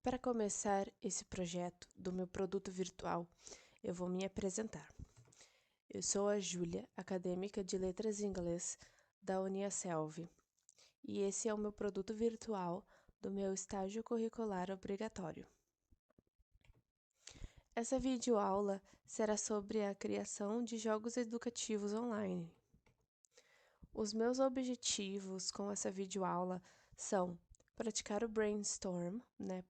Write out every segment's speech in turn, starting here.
Para começar esse projeto do meu produto virtual, eu vou me apresentar. Eu sou a Júlia, acadêmica de Letras em Inglês da Uniasselvi, e esse é o meu produto virtual do meu estágio curricular obrigatório. Essa videoaula será sobre a criação de jogos educativos online. Os meus objetivos com essa videoaula são praticar o brainstorm,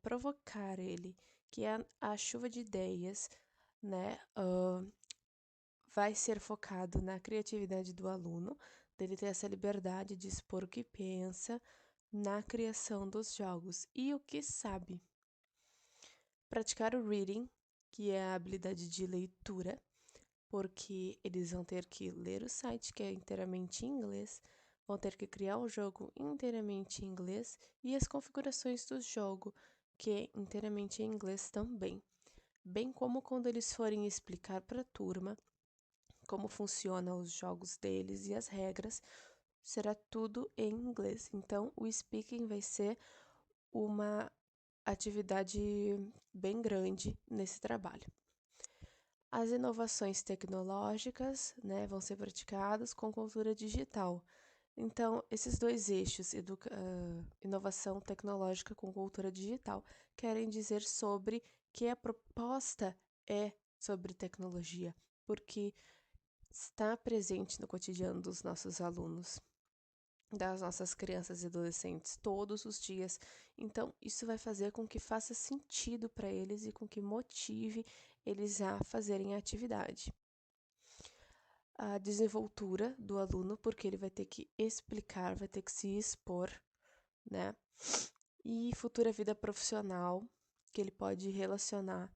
provocar ele, que é a chuva de ideias, vai ser focado na criatividade do aluno, dele ter essa liberdade de expor o que pensa na criação dos jogos e o que sabe. Praticar o reading, que é a habilidade de leitura, porque eles vão ter que ler o site, que é inteiramente em inglês, vão ter que criar um jogo inteiramente em inglês e as configurações do jogo, que é inteiramente em inglês também. Bem como quando eles forem explicar para a turma como funcionam os jogos deles e as regras, será tudo em inglês. Então, o speaking vai ser uma atividade bem grande nesse trabalho. As inovações tecnológicas, vão ser praticadas com cultura digital. Então, esses dois eixos, inovação tecnológica com cultura digital, querem dizer sobre que a proposta é sobre tecnologia, porque está presente no cotidiano dos nossos alunos, das nossas crianças e adolescentes, todos os dias. Então, isso vai fazer com que faça sentido para eles e com que motive eles a fazerem a atividade. A desenvoltura do aluno, porque ele vai ter que explicar, vai ter que se expor, E futura vida profissional, que ele pode relacionar,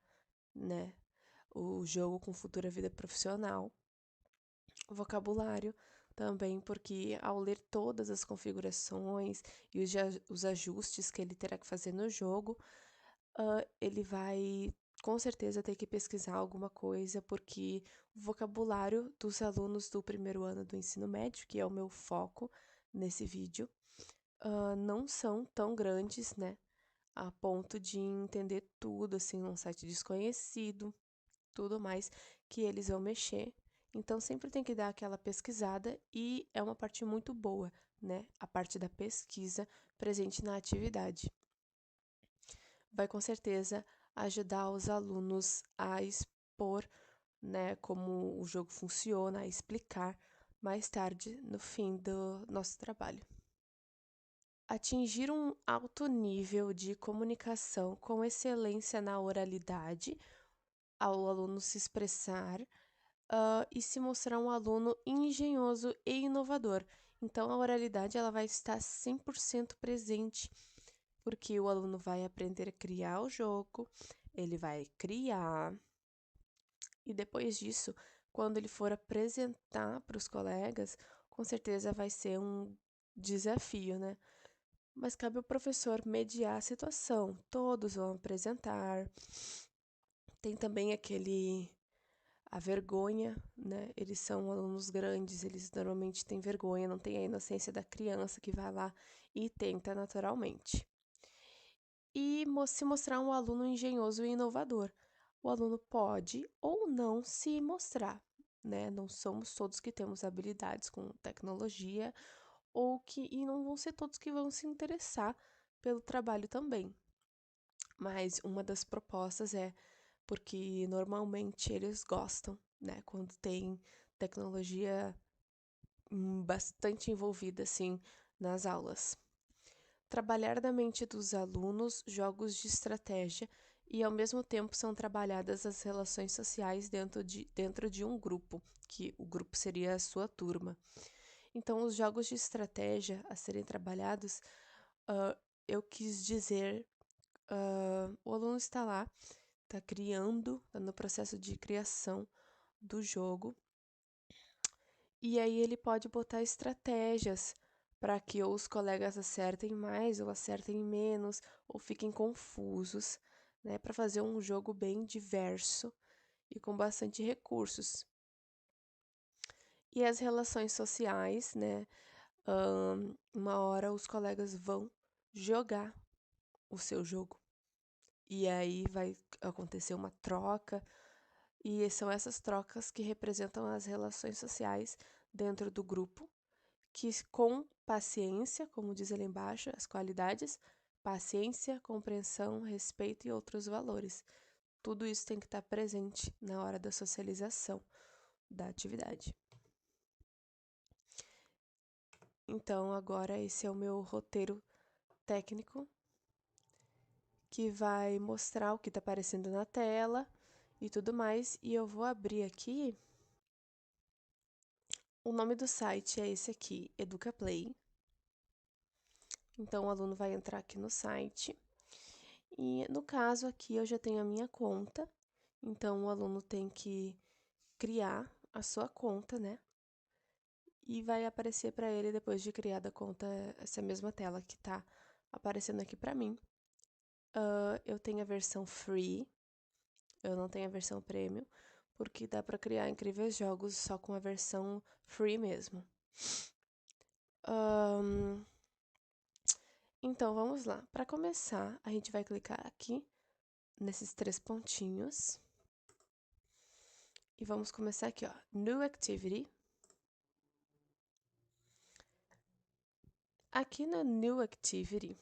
o jogo com futura vida profissional. Vocabulário também, porque ao ler todas as configurações e os ajustes que ele terá que fazer no jogo, ele vai com certeza ter que pesquisar alguma coisa, porque o vocabulário dos alunos do primeiro ano do ensino médio, que é o meu foco nesse vídeo, não são tão grandes, a ponto de entender tudo, assim, num site desconhecido, tudo mais que eles vão mexer. Então, sempre tem que dar aquela pesquisada e é uma parte muito boa, a parte da pesquisa presente na atividade. Vai com certeza ajudar os alunos a expor, como o jogo funciona, a explicar mais tarde no fim do nosso trabalho. Atingir um alto nível de comunicação com excelência na oralidade, ao aluno se expressar e se mostrar um aluno engenhoso e inovador. Então, a oralidade ela vai estar 100% presente, porque o aluno vai aprender a criar o jogo, ele vai criar, e depois disso, quando ele for apresentar para os colegas, com certeza vai ser um desafio, Mas cabe ao professor mediar a situação. Todos vão apresentar. Tem também a vergonha, Eles são alunos grandes, eles normalmente têm vergonha, não têm a inocência da criança que vai lá e tenta naturalmente. E se mostrar um aluno engenhoso e inovador. O aluno pode ou não se mostrar, Não somos todos que temos habilidades com tecnologia e não vão ser todos que vão se interessar pelo trabalho também. Mas uma das propostas é porque normalmente eles gostam, quando tem tecnologia bastante envolvida, assim, nas aulas. Trabalhar da mente dos alunos jogos de estratégia e, ao mesmo tempo, são trabalhadas as relações sociais dentro de um grupo, que o grupo seria a sua turma. Então, os jogos de estratégia a serem trabalhados, eu quis dizer, o aluno está lá, está criando, está no processo de criação do jogo, e aí ele pode botar estratégias para que ou os colegas acertem mais ou acertem menos, ou fiquem confusos, para fazer um jogo bem diverso e com bastante recursos. E as relações sociais, uma hora os colegas vão jogar o seu jogo. e aí vai acontecer uma troca, e são essas trocas que representam as relações sociais dentro do grupo, que com paciência, como diz ali embaixo, as qualidades, paciência, compreensão, respeito e outros valores. Tudo isso tem que estar presente na hora da socialização da atividade. Então, agora esse é o meu roteiro técnico, que vai mostrar o que está aparecendo na tela e tudo mais. E eu vou abrir aqui. O nome do site é esse aqui, EducaPlay. Então, o aluno vai entrar aqui no site. E no caso aqui, eu já tenho a minha conta. Então, o aluno tem que criar a sua conta, né? E vai aparecer para ele, depois de criada a conta, essa mesma tela que está aparecendo aqui para mim. Eu tenho a versão free, eu não tenho a versão premium, porque dá para criar incríveis jogos só com a versão free mesmo. Então, vamos lá. Para começar, a gente vai clicar aqui, nesses 3 pontinhos. E vamos começar aqui, ó. New Activity. Aqui na New Activity,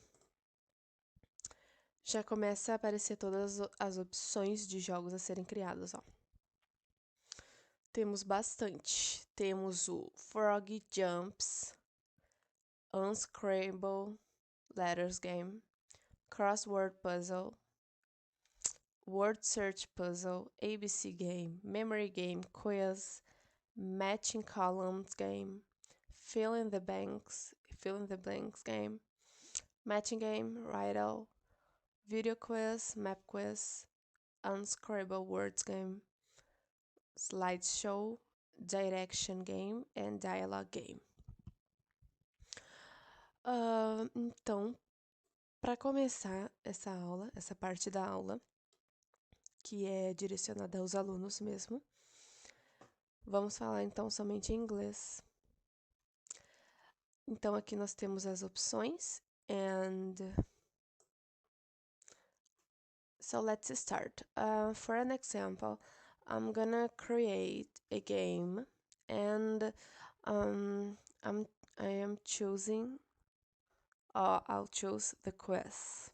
já começa a aparecer todas as opções de jogos a serem criados, ó. Temos bastante. Temos o Frog Jumps, Unscramble, Letters Game, Crossword Puzzle, Word Search Puzzle, ABC Game, Memory Game, Quiz, Matching Columns Game, Fill in the Blanks Game, Matching Game, Riddle, Video Quiz, Map Quiz, Unscribble Words Game, Slideshow, Direction Game and Dialogue Game. Então, para começar essa aula, essa parte da aula, que é direcionada aos alunos mesmo, vamos falar então somente em inglês. Então, aqui nós temos as opções, and so let's start. For an example, I'm gonna create a game, and I am choosing, I'll choose the quiz.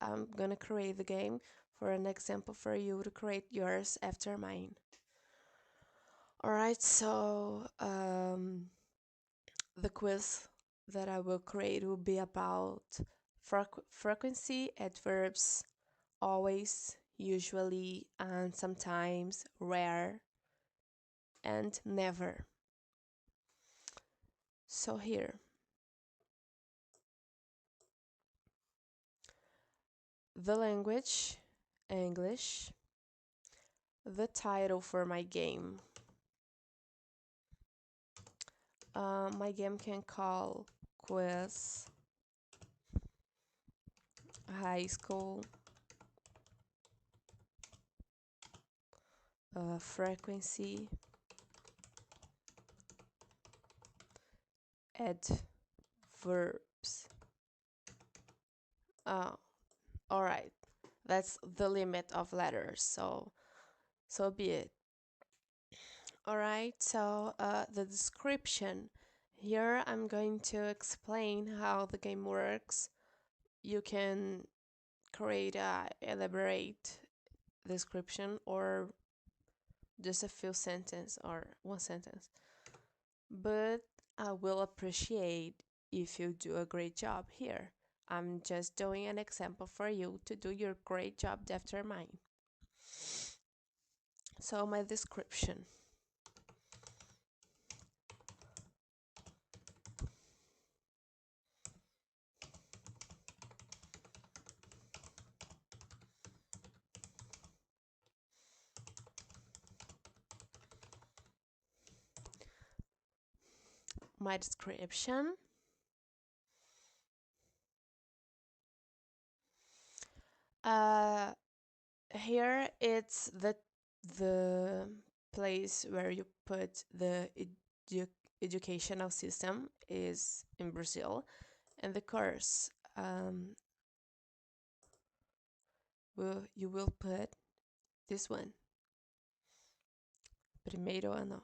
I'm gonna create the game for an example for you to create yours after mine. Alright, so the quiz that I will create will be about frequency, adverbs, always, usually, and sometimes, rare, and never. So here, the language, English, the title for my game. My game can call quiz, high school, frequency, adverbs. All right, that's the limit of letters, so be it. All right, so the description. Here I'm going to explain how the game works. You can create a elaborate description or just a few sentences or one sentence. But I will appreciate if you do a great job here. I'm just doing an example for you to do your great job after mine. So my description. My description. Here it's the place where you put the educational system is in Brazil, and the course you will put this one. Primeiro ano.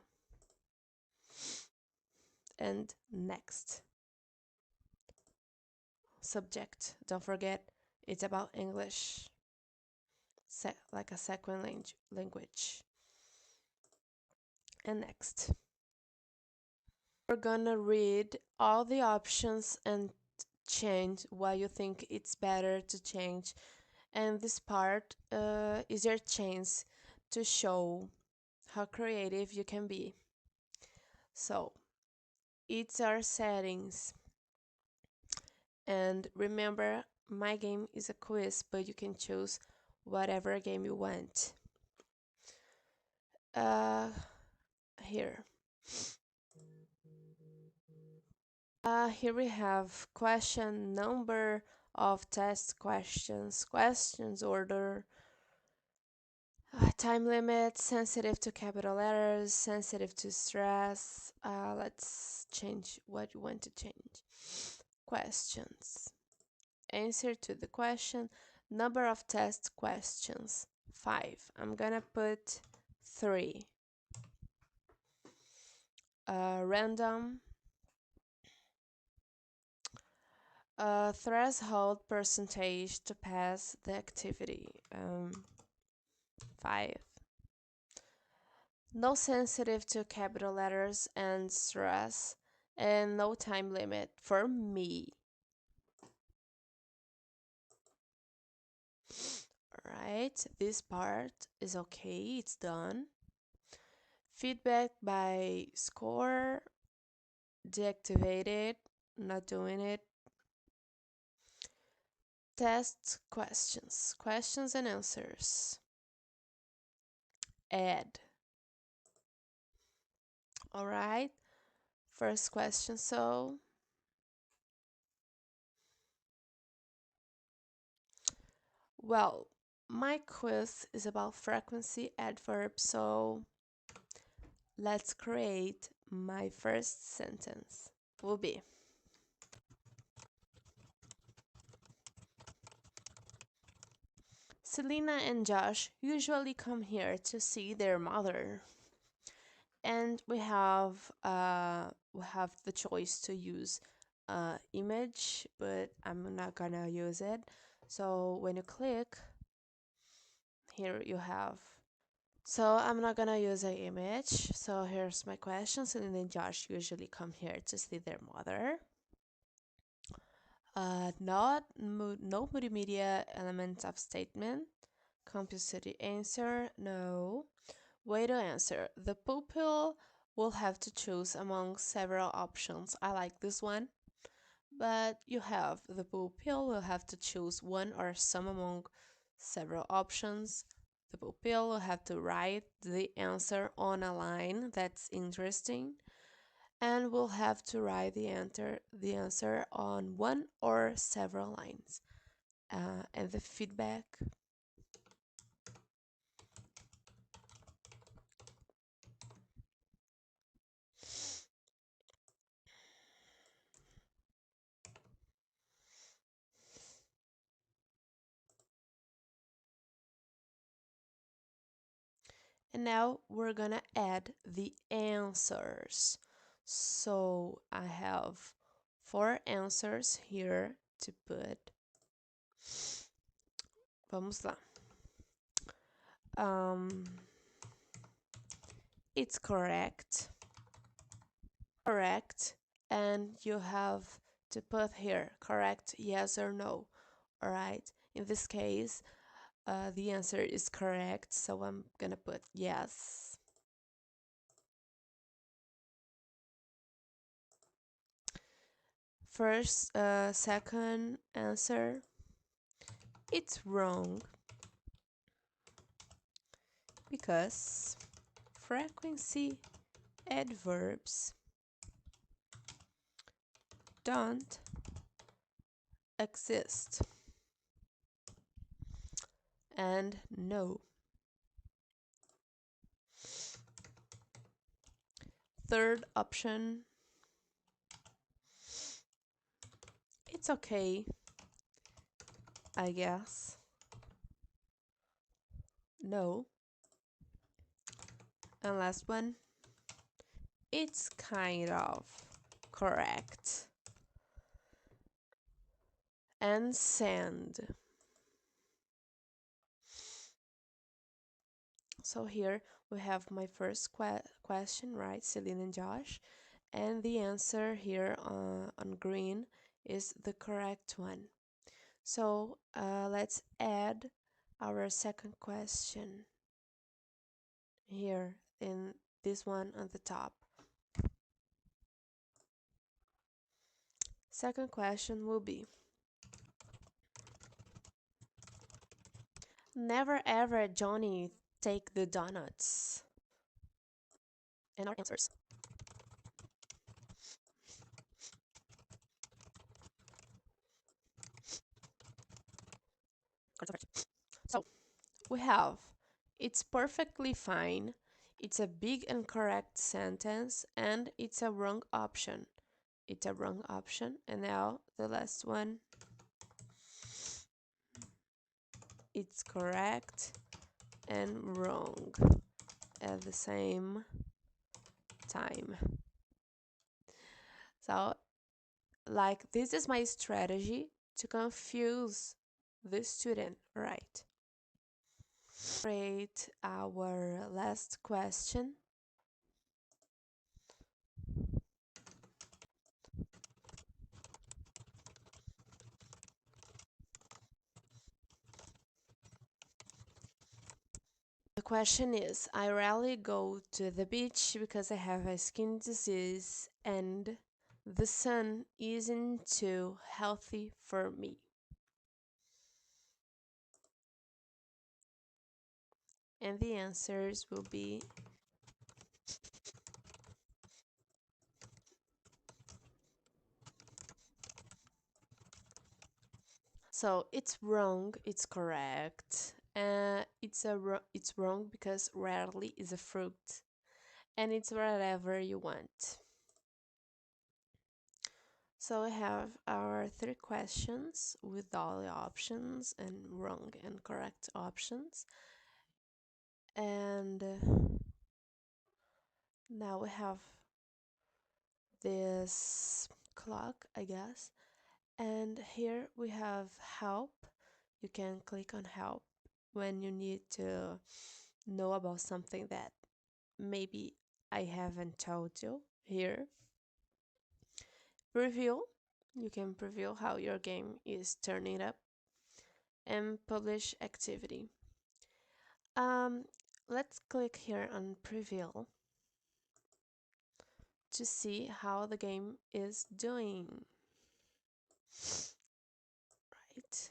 And next. Subject. Don't forget, it's about English. Like a second language. And next. We're gonna read all the options and change what you think it's better to change. And this part is your chance to show how creative you can be. So, it's our settings. And remember, my game is a quiz, but you can choose whatever game you want. Here. Here we have question number of test questions, questions order, time limit, sensitive to capital letters, sensitive to stress. Let's change what you want to change. Questions. Answer to the question. Number of test questions, 5. I'm gonna put 3. Random. Threshold percentage to pass the activity, 5. No sensitive to capital letters and stress, and no time limit for me. Alright, this part is okay, it's done. Feedback by score, deactivated, not doing it. Test questions, questions and answers. Add. Alright, first question, so well, my quiz is about frequency adverbs, so let's create my first sentence. Will be Selena and Josh usually come here to see their mother. And we have the choice to use image, but I'm not gonna use it. So when you click here, you have. So I'm not gonna use an image. So here's my question. Selena and Josh usually come here to see their mother. No multimedia elements of statement. Compulsory answer, no. Way to answer. The pupil will have to choose among several options. I like this one. But you have the pupil will have to choose one or some among several options. The pupil will have to write the answer on a line that's interesting. And will have to write the answer on one or several lines. And the feedback. And now we're gonna add the answers. So I have 4 answers here to put. Vamos lá. It's correct. Correct. And you have to put here correct, yes or no. Alright. In this case, the answer is correct, so I'm gonna put yes. First, second answer, it's wrong because frequency adverbs don't exist. And no. Third option, it's okay, I guess. no. And last one, it's kind of correct. And send. So here we have my first question, right, Celine and Josh, and the answer here on green is the correct one. So let's add our second question here in this one on the top. Second question will be, never ever Johnny take the donuts. And our answers. So we have, it's perfectly fine, it's a big and correct sentence, and it's a wrong option. It's a wrong option. And now the last one, it's correct and wrong at the same time. So, like, this is my strategy to confuse the student, right? Create our last question. The question is, I rarely go to the beach because I have a skin disease and the sun isn't too healthy for me. And the answers will be so it's wrong, it's correct. It's wrong because rarely is a fruit and it's whatever you want. So we have our three questions with all the options and wrong and correct options. And now we have this clock, I guess. And here we have help. You can click on help when you need to know about something that maybe I haven't told you here. Preview. You can preview how your game is turning up. And publish activity. Let's click here on preview to see how the game is doing. Right.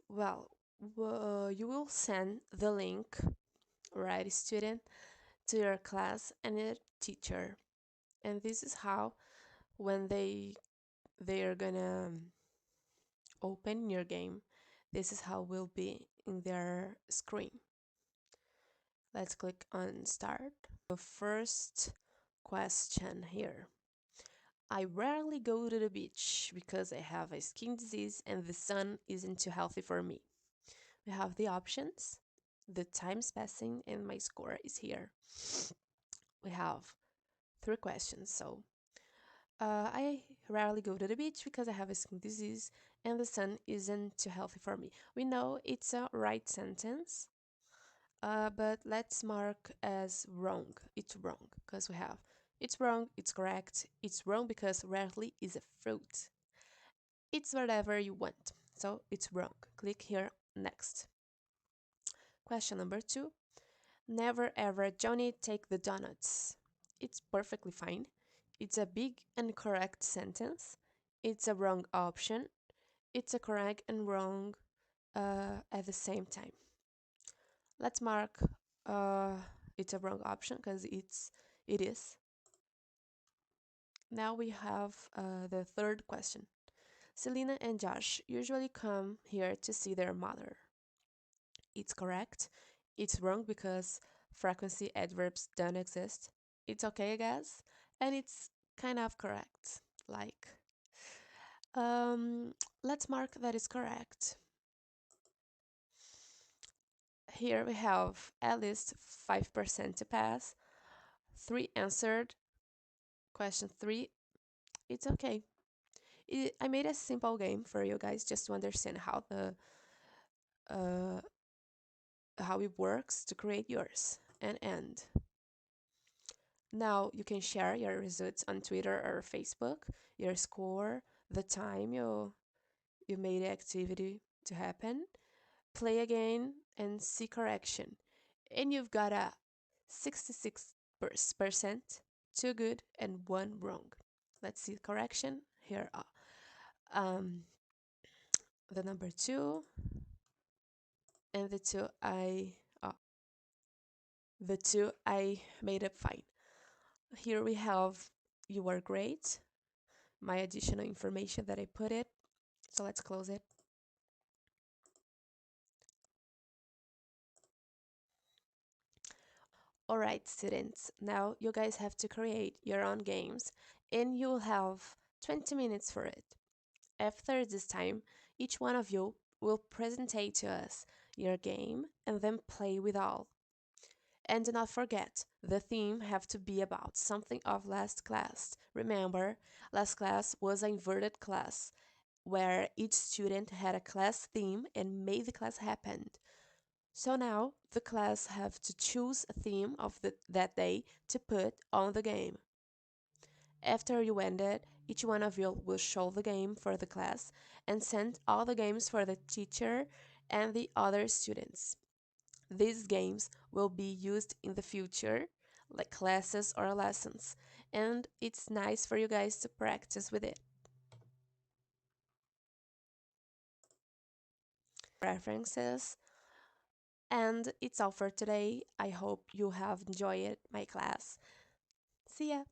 Well, you will send the link, right, student, to your class and your teacher. And this is how, when they are gonna open your game, this is how will be in their screen. Let's click on start. The first question here. I rarely go to the beach because I have a skin disease and the sun isn't too healthy for me. We have the options, the time's passing, and my score is here. We have three questions. So, I rarely go to the beach because I have a skin disease and the sun isn't too healthy for me. We know it's a right sentence, but let's mark as wrong. It's wrong because we have it's wrong, it's correct, it's wrong because rarely is a fruit. It's whatever you want, so it's wrong. Click here, next. Question number 2. Never ever Johnny take the donuts. It's perfectly fine. It's a big and correct sentence. It's a wrong option. It's a correct and wrong at the same time. Let's mark it's a wrong option because it is. Now we have the third question. Selena and Josh usually come here to see their mother. It's correct. It's wrong because frequency adverbs don't exist. It's okay, I guess. And it's kind of correct. Like, let's mark that is correct. Here we have at least 5% to pass. 3 answered. Question 3, it's okay. I made a simple game for you guys just to understand uh, how it works to create yours and end. Now you can share your results on Twitter or Facebook, your score, the time you made the activity to happen, play again and see correction. And you've got a 66% two good and one wrong. Let's see correction. Here are the number 2 and the two I made up fine. Here we have you are great, my additional information that I put it. So let's close it. Alright, students, now you guys have to create your own games and you'll have 20 minutes for it. After this time, each one of you will presentate to us your game and then play with all. And do not forget, the theme have to be about something of last class. Remember, last class was an inverted class, where each student had a class theme and made the class happen. So now, the class have to choose a theme of that day to put on the game. After you end it, each one of you will show the game for the class and send all the games for the teacher and the other students. These games will be used in the future, like classes or lessons, and it's nice for you guys to practice with it. References. And it's all for today. I hope you have enjoyed my class. See ya!